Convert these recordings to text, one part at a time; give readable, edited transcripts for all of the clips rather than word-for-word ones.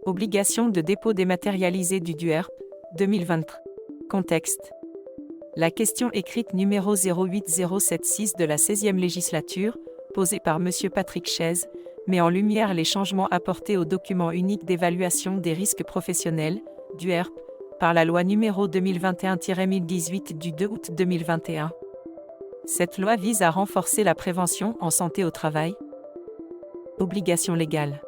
Obligation de dépôt dématérialisé du DUERP, 2023. Contexte. La question écrite numéro 08076 de la 16e législature, posée par M. Patrick Chaise, met en lumière les changements apportés au document unique d'évaluation des risques professionnels, DUERP, par la loi numéro 2021-1018 du 2 août 2021. Cette loi vise à renforcer la prévention en santé au travail. Obligation légale.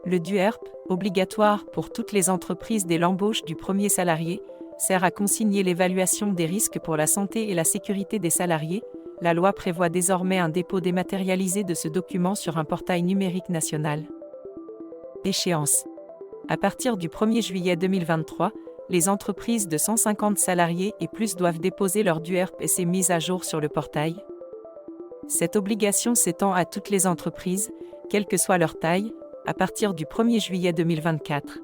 Le DUERP, obligatoire pour toutes les entreprises dès l'embauche du premier salarié, sert à consigner l'évaluation des risques pour la santé et la sécurité des salariés. La loi prévoit désormais un dépôt dématérialisé de ce document sur un portail numérique national. Échéance. À partir du 1er juillet 2023, les entreprises de 150 salariés et plus doivent déposer leur DUERP et ses mises à jour sur le portail. Cette obligation s'étend à toutes les entreprises, quelle que soit leur taille, à partir du 1er juillet 2024.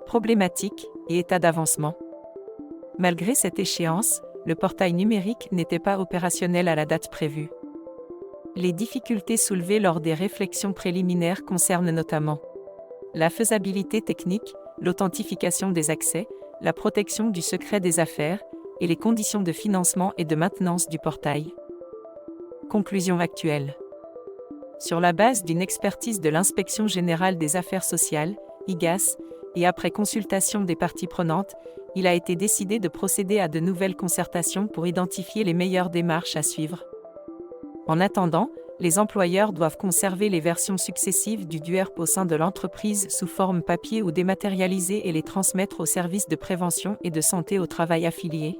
Problématique et état d'avancement. Malgré cette échéance, le portail numérique n'était pas opérationnel à la date prévue. Les difficultés soulevées lors des réflexions préliminaires concernent notamment la faisabilité technique, l'authentification des accès, la protection du secret des affaires, et les conditions de financement et de maintenance du portail. Conclusion actuelle. Sur la base d'une expertise de l'Inspection générale des affaires sociales, IGAS, et après consultation des parties prenantes, il a été décidé de procéder à de nouvelles concertations pour identifier les meilleures démarches à suivre. En attendant, les employeurs doivent conserver les versions successives du DUERP au sein de l'entreprise sous forme papier ou dématérialisée et les transmettre aux services de prévention et de santé au travail affiliés.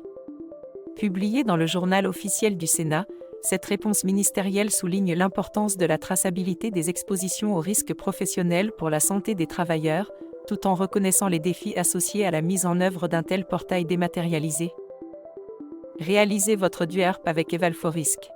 Publié dans le journal officiel du Sénat, cette réponse ministérielle souligne l'importance de la traçabilité des expositions aux risques professionnels pour la santé des travailleurs, tout en reconnaissant les défis associés à la mise en œuvre d'un tel portail dématérialisé. Réalisez votre DUERP avec Eval4Risk.